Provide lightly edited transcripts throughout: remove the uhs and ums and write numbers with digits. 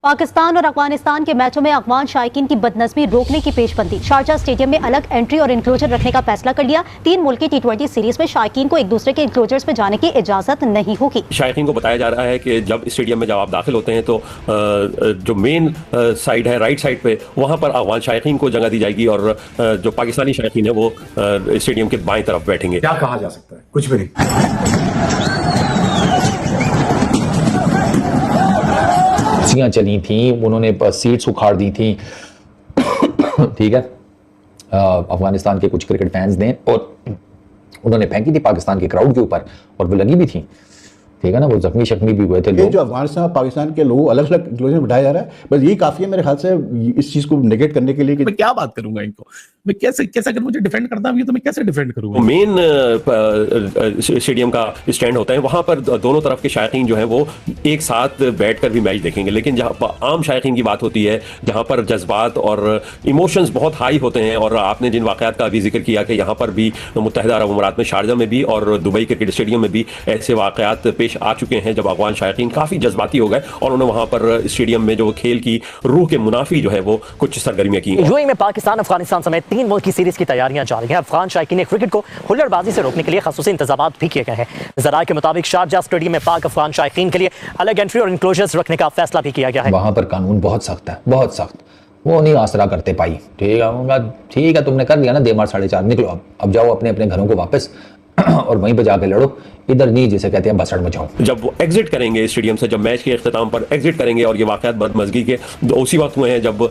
पाकिस्तान और अफगानिस्तान के मैचों में अफगान शायकीन की बदनज़मी रोकने की पेशबंदी। शारजाह स्टेडियम में अलग एंट्री और इंक्लोजर रखने का फैसला कर लिया। 3 मुल्की T20 सीरीज में शायकीन को एक दूसरे के इंक्लोजर्स में जाने की इजाजत नहीं होगी। शायकीन को बताया जा रहा है कि जब स्टेडियम में जब आप दाखिल होते हैं तो जो मेन साइड है, राइट साइड पे, वहाँ पर अफगान शायकीन को जगह दी जाएगी और जो पाकिस्तानी शायकीन है वो स्टेडियम के बाएं तरफ बैठेंगे। क्या कहा जा सकता है? कुछ भी नहीं। चली थी, उन्होंने सीट्स उखाड़ दी थी। ठीक है, अफगानिस्तान के कुछ क्रिकेट फैंस ने, और उन्होंने फेंकी थी पाकिस्तान के क्राउड के ऊपर, और वो लगी भी थी। ठीक है ना, वो जख्मी शख्मी भी हुए थे लोग। जो अफगानिस्तान और पाकिस्तान के लोग अलग अलग इंक्लूजन में बिठाया जा रहा है, बस यही काफी है मेरे ख्याल से इस चीज को नेगेट करने के लिए कि मैं क्या बात करूंगा इनको, मैं कैसे अगर मुझे डिफेंड करना है तो मैं कैसे डिफेंड करूंगा। मेन स्टेडियम का स्टैंड होता है, वहां पर दोनों तरफ के शायकीन जो है वो एक साथ बैठकर भी मैच देखेंगे। लेकिन जहां पर आम शायकीन की बात होती है, जहां पर जज्बात और इमोशंस बहुत हाई होते हैं, और आपने जिन वाकयात का भी जिक्र किया कि यहाँ पर भी मुत्तहिदा अरब अमीरात में शारजा में भी और दुबई क्रिकेट स्टेडियम में भी ऐसे वाकयात पेश आ चुके हैं जब अफगान शायकीन काफी जज्बाती हो गए और उन्होंने वहां पर स्टेडियम में जो खेल की रूह के मुनाफी जो है वो कुछ सरगर्मियां की। यूएई में पाकिस्तान अफगानिस्तान समेत 3 मुल्क की सीरीज की तैयारियां जारी हैं। अफगान शायकीन क्रिकेट को हुल्लड़बाजी से रोकने के लिए खासूसी इंतजाम भी किए गए हैं। ज़राए के मुताबिक शारजाह स्टेडियम में पाक अफगान शायकीन के लिए अलग एंट्री और इंक्लोजर्स रखने का फैसला भी किया गया है। वहां पर कानून बहुत सख्त है, बहुत सख्त। वो नहीं आसरा करते पाई। ठीक है, तुमने कर लिया ना, दे मार 4.5, निकलो अब जाओ अपने अपने घरों को वापस और वहीं पे जाके लड़ो। इधर नहीं, जिसे कहते हैं बसड़ मचाओ। जब वो एग्जिट करेंगे स्टेडियम से, जब मैच के इख्तिताम पर एग्जिट करेंगे, और ये वाकयात बदमज़गी के उसी वक्त हुए हैं जब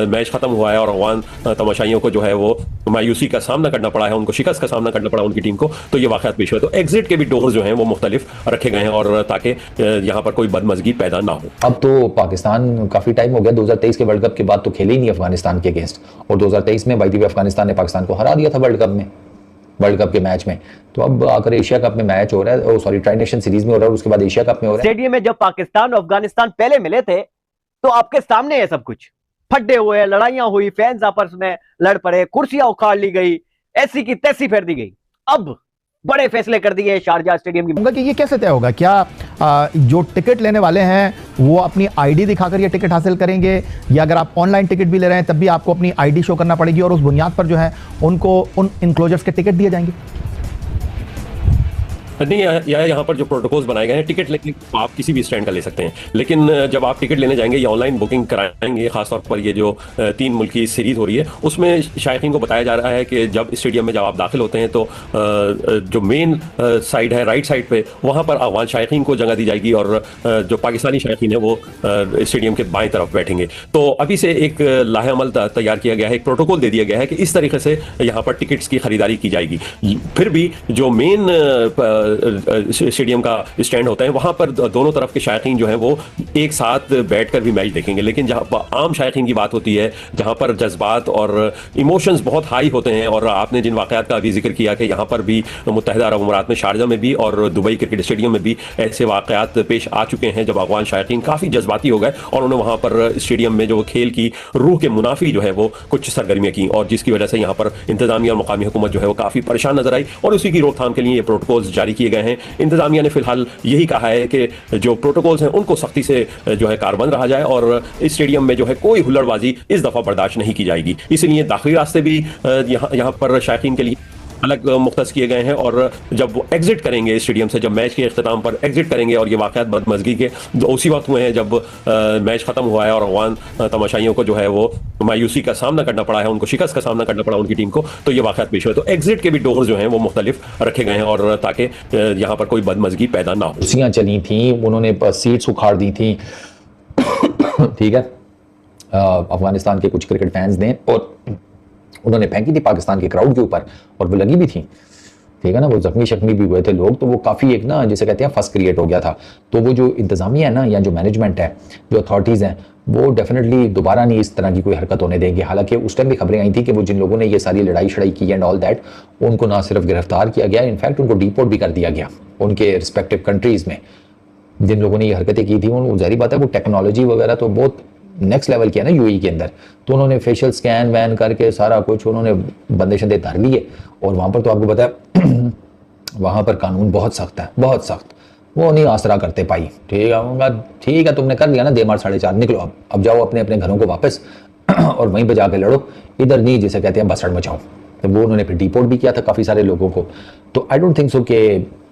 मैच खत्म हुआ है और अफगान तमाशाइयों को जो है वो मायूसी का सामना करना पड़ा है, उनको शिकस्त का सामना करना पड़ा उनकी टीम को, तो ये वाकयात पेश हुए। तो एग्जिट के भी डोर जो हैं वो मुख्तलिफ रखे गए हैं, और ताकि यहाँ पर कोई बदमज़गी पैदा ना हो। अब तो पाकिस्तान काफी टाइम हो गया, 2023 के वर्ल्ड कप के बाद तो खेले ही नहीं अफगानिस्तान के अगेंस्ट, और 2023 में बाई द वे अफगानिस्तान ने पाकिस्तान को हरा दिया था वर्ल्ड कप के मैच में। तो अब आकर एशिया कप में मैच हो रहा है, सॉरी ट्राई नेशन सीरीज में हो रहा है, उसके बाद एशिया कप में हो रहा है। स्टेडियम में जब पाकिस्तान और अफगानिस्तान पहले मिले थे तो आपके सामने है सब कुछ, फड्डे हुए, लड़ाइयां हुई, फैंस आपस में लड़ पड़े, कुर्सियां उखाड़ ली गई, ऐसी की तैसी फेर दी गई। अब बड़े फैसले कर दिए शारजाह स्टेडियम की। कि ये कैसे तय होगा? क्या जो टिकट लेने वाले हैं वो अपनी आईडी दिखाकर ये टिकट हासिल करेंगे, या अगर आप ऑनलाइन टिकट भी ले रहे हैं तब भी आपको अपनी आईडी शो करना पड़ेगी और उस बुनियाद पर जो है उनको उन इंक्लोजर्स के टिकट दिए जाएंगे? नहीं, यहाँ पर जो प्रोटोकॉल्स बनाए गए हैं, टिकट लेके आप किसी भी स्टैंड का ले सकते हैं, लेकिन जब आप टिकट लेने जाएंगे या ऑनलाइन बुकिंग कराएंगे, खासतौर पर ये जो 3 मुल्की सीरीज हो रही है उसमें शायकीन को बताया जा रहा है कि जब स्टेडियम में जब आप दाखिल होते हैं तो जो मेन साइड है, राइट साइड पे, वहाँ पर अफगान शायकीन को जगह दी जाएगी और जो पाकिस्तानी शायकीन है वो स्टेडियम के बाएं तरफ बैठेंगे। तो अभी से एक लाहेअमल तैयार किया गया है, एक प्रोटोकॉल दे दिया गया है कि इस तरीके से यहाँ पर टिकट्स की खरीदारी की जाएगी। फिर भी जो मेन स्टेडियम का स्टैंड होता है, वहां पर दोनों तरफ के शायकीन जो हैं वो एक साथ बैठकर भी मैच देखेंगे। लेकिन जहां पर आम शायकीन की बात होती है, जहां पर जज्बात और इमोशंस बहुत हाई होते हैं, और आपने जिन वाकयात का भी जिक्र किया कि यहाँ पर भी मुत्तहिदा अरब अमीरात में शारजा में भी और दुबई क्रिकेट स्टेडियम में भी ऐसे वाकयात पेश आ चुके हैं जब अफगान शायकीन काफी जज्बाती हो गए और उन्होंने वहां पर स्टेडियम में जो खेल की रूह के मुनाफी जो है वो कुछ सरगर्मियां की, और जिसकी वजह से यहाँ पर इंतजामिया और मुकामी हुकूमत जो है वो काफी परेशान नजर आई, और उसी की रोकथाम के लिए ये प्रोटोकॉल्स जारी किए गए हैं। इंतजामिया ने फिलहाल यही कहा है कि जो प्रोटोकॉल्स हैं उनको सख्ती से जो है कारबंद रहा जाए, और इस स्टेडियम में जो है कोई हुल्लड़बाजी इस दफा बर्दाश्त नहीं की जाएगी। इसलिए दाखिली रास्ते भी यहाँ पर शायकीन के लिए अलग मुख्तस किए गए हैं, और जब वो एग्जिट करेंगे स्टेडियम से, जब मैच के इख्तिताम पर एग्जिट करेंगे, और ये वाकयात बदमज़गी के उसी वक्त हुए हैं जब मैच खत्म हुआ है और अफगान तमाशाइयों को जो है वो मायूसी का सामना करना पड़ा है, उनको शिकस्त का सामना करना पड़ा उनकी टीम को, तो ये वाकयात पेश हुए। तो एग्जिट के भी डोर जो हैं वो मुख्तलिफ रखे गए हैं, और ताकि यहाँ पर कोई बदमज़गी पैदा ना हो। कुर्सियां चली थी, उन्होंने सीट्स उखाड़ दी थी। ठीक है, अफगानिस्तान के कुछ क्रिकेट फैंस ने, और उन्होंने फेंकी थी पाकिस्तान के क्राउड के ऊपर, और वो लगी भी थी। ठीक है ना, वो जख्मी शख्मी भी हुए थे लोग। तो वो काफ़ी एक ना, जिसे कहते हैं फस क्रिएट हो गया था। तो वो जो इंतजामिया है ना, या जो मैनेजमेंट है, जो अथॉरिटीज़ हैं, वो डेफिनेटली दोबारा नहीं इस तरह की कोई हरकत होने देंगे। हालांकि उस टाइम भी खबरें आई थी कि वो जिन लोगों ने ये सारी लड़ाई शड़ाई की एंड ऑल दैट, उनको ना सिर्फ गिरफ्तार किया गया, इनफैक्ट उनको डिपोर्ट भी कर दिया गया उनके रिस्पेक्टिव कंट्रीज़ में। जिन लोगों ने ये हरकतें की थी, वो जाहिर बात है वो टेक्नोलॉजी वगैरह तो बहुत नेक्स्ट लेवल किया ना यूएई के अंदर, तो उन्होंने फेशियल स्कैन वैन करके सारा कुछ उन्होंने बंदे शंदे धर लिए, और वहाँ पर तो आपको पता है वहाँ पर कानून बहुत सख्त है, बहुत सख्त। वो नहीं आसरा करते पाई। ठीक है, उनका ठीक है, तुमने कर लिया ना देमार 4.5, निकलो अब जाओ अपने अपने घरों को वापस और वहीं पे जाके लड़ो, इधर नहीं जिसे कहते हैं बसड़ मचाओ। तो वो उन्होंने फिर डिपोर्ट भी किया था काफ़ी सारे लोगों को। तो आई डोंट थिंक सो कि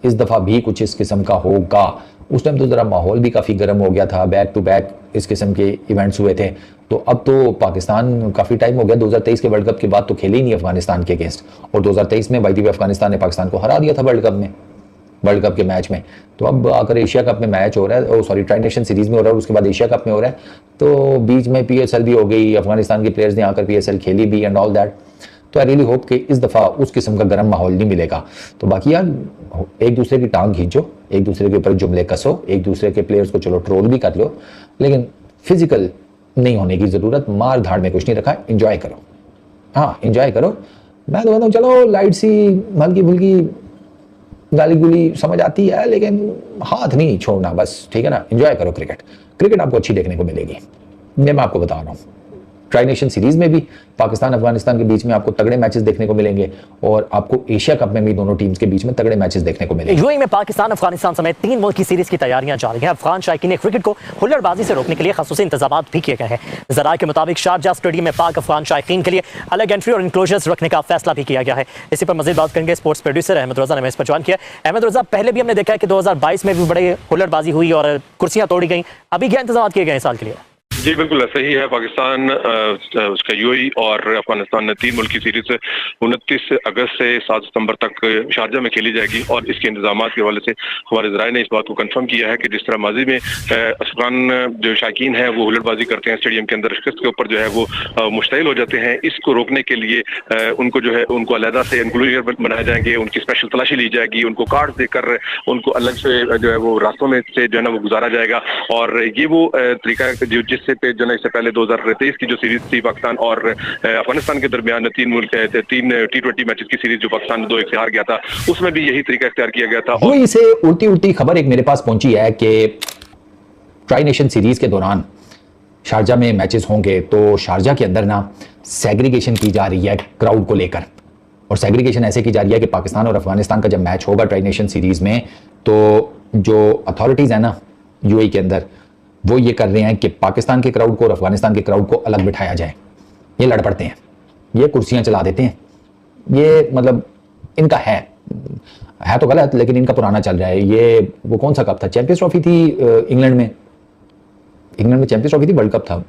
इस दफ़ा भी कुछ इस किस्म का होगा। उस टाइम तो ज़रा माहौल भी काफ़ी गर्म हो गया था, बैक टू बैक इस किस्म के इवेंट्स हुए थे। तो अब तो पाकिस्तान काफ़ी टाइम हो गया, 2023 के वर्ल्ड कप के बाद तो खेले ही नहीं अफगानिस्तान के अगेंस्ट, और 2023 में बाई अफगानिस्तान ने पाकिस्तान को हरा दिया था वर्ल्ड कप के मैच में। तो अब आकर एशिया कप में मैच हो रहा है, सॉरी ट्राई नेशन सीरीज में हो रहा है, उसके बाद एशिया कप में हो रहा है, तो बीच में PSL भी हो गई, अफगानिस्तान के प्लेयर्स ने आकर PSL खेली भी एंड ऑल दैट। तो आई रियली होप कि इस दफ़ा उस किस्म का गर्म माहौल नहीं मिलेगा। तो बाकी यार एक दूसरे की टांग खींचो, एक दूसरे के ऊपर जुमले कसो, एक दूसरे के प्लेयर्स को चलो ट्रोल भी कर लो, लेकिन फिजिकल नहीं होने की ज़रूरत। मार धाड़ में कुछ नहीं रखा, इंजॉय करो। हाँ इंजॉय करो। मैं तो कहता हूँ चलो लाइट सी हल्की फुल्की गाली गुली समझ आती है, लेकिन हाथ नहीं छोड़ना बस, ठीक है ना। एंजॉय करो क्रिकेट आपको अच्छी देखने को मिलेगी, ये मैं आपको बता रहा हूँ। ट्राई नेशन सीरीज में भी पाकिस्तान अफगानिस्तान के बीच में आपको तगड़े मैचेस देखने को मिलेंगे, और आपको एशिया कप में भी दोनों टीम्स के बीच में तगड़े मैचेस देखने को मिलेंगे। यूएई में पाकिस्तान अफगानिस्तान समेत 3 मुल्क की सीरीज की तैयारियां जारी हैं। अफगान शायकीन क्रिकेट को हुल्लड़बाजी से रोकने के लिए खसूसी इंतजाम भी किए गए हैं। ज़राए के मुताबिक शारजा स्टेडियम में पाक अफगान शायकीन के लिए अलग एंट्री और इंक्लोजर्स रखने का फैसला भी किया गया है। इसी पर मजीद बात करेंगे स्पोर्ट्स प्रोड्यूसर अहमद रजा ने इस पर ज्वाइन किया। अहमद रजा, पहले भी हमने देखा है कि 2022 में भी बड़े हुल्लड़बाजी हुई और कुर्सियां तोड़ी गई, अभी क्या इंतजाम किए गए इस साल के लिए? जी बिल्कुल ऐसा ही है। पाकिस्तान उसका यूएई और अफगानिस्तान ने 3 मुल्क की सीरीज 29 अगस्त से 7 सितंबर तक शारजा में खेली जाएगी, और इसके इंतजाम के हवाले से हमारे ज़राए ने इस बात को कंफर्म किया है कि जिस तरह माजी में अफगान जो शायकीन है वो हुल्लड़बाजी करते हैं स्टेडियम के अंदर, शिकस्त के ऊपर जो है वो मुश्तइल हो जाते हैं, इसको रोकने के लिए उनको जो है उनको अलहदा से इंक्लूजर बनाए जाएंगे, उनकी स्पेशल तलाशी ली जाएगी, उनको कार्ड देकर उनको अलग से जो है वो रास्तों में से जो है ना वो गुजारा जाएगा। और ये वो तरीका जो जिससे जो ना इससे पहले 2023 की जो सीरीज थी पाकिस्तान और अफगानिस्तान के दरमियान 3 T20 मैचेस की सीरीज जो पाकिस्तान 2-1 से हार गया था, उसमें भी यही तरीका इख्तियार किया गया था। वो इसे उल्टी खबर एक मेरे पास पहुंची है कि ट्राई नेशन सीरीज के दौरान शारजा में मैचेस होंगे, तो शारजा के अंदर ना सेग्रीगेशन की जा रही है क्राउड को लेकर, और सेग्रीगेशन ऐसे की जा रही है कि पाकिस्तान और अफगानिस्तान का जब मैच होगा ट्राई नेशन सीरीज में, तो जो अथॉरिटीज है ना यूएई के अंदर, वो ये कर रहे हैं कि पाकिस्तान के क्राउड को और अफगानिस्तान के क्राउड को अलग बिठाया जाए। ये लड़ पड़ते हैं, ये कुर्सियां चला देते हैं, ये मतलब इनका है तो गलत, लेकिन इनका पुराना चल रहा है। ये वो कौन सा कप था, चैंपियंस ट्रॉफी थी इंग्लैंड में चैंपियंस ट्रॉफी थी, वर्ल्ड कप था,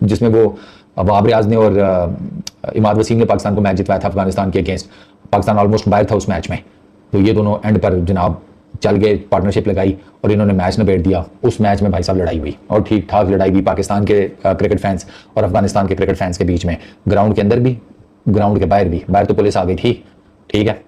जिसमें वो बाबर आजम ने और इमाद वसीम ने पाकिस्तान को मैच जितवाया था अफगानिस्तान के अगेंस्ट। पाकिस्तान ऑलमोस्ट बाहर था उस मैच में, तो ये दोनों एंड पर जनाब चल गए, पार्टनरशिप लगाई और इन्होंने मैच निबेड़ दिया। उस मैच में भाई साहब लड़ाई हुई, और ठीक ठाक लड़ाई हुई पाकिस्तान के क्रिकेट फैंस और अफगानिस्तान के क्रिकेट फैंस के बीच में, ग्राउंड के अंदर भी, ग्राउंड के बाहर भी। बाहर तो पुलिस आ गई थी, ठीक है।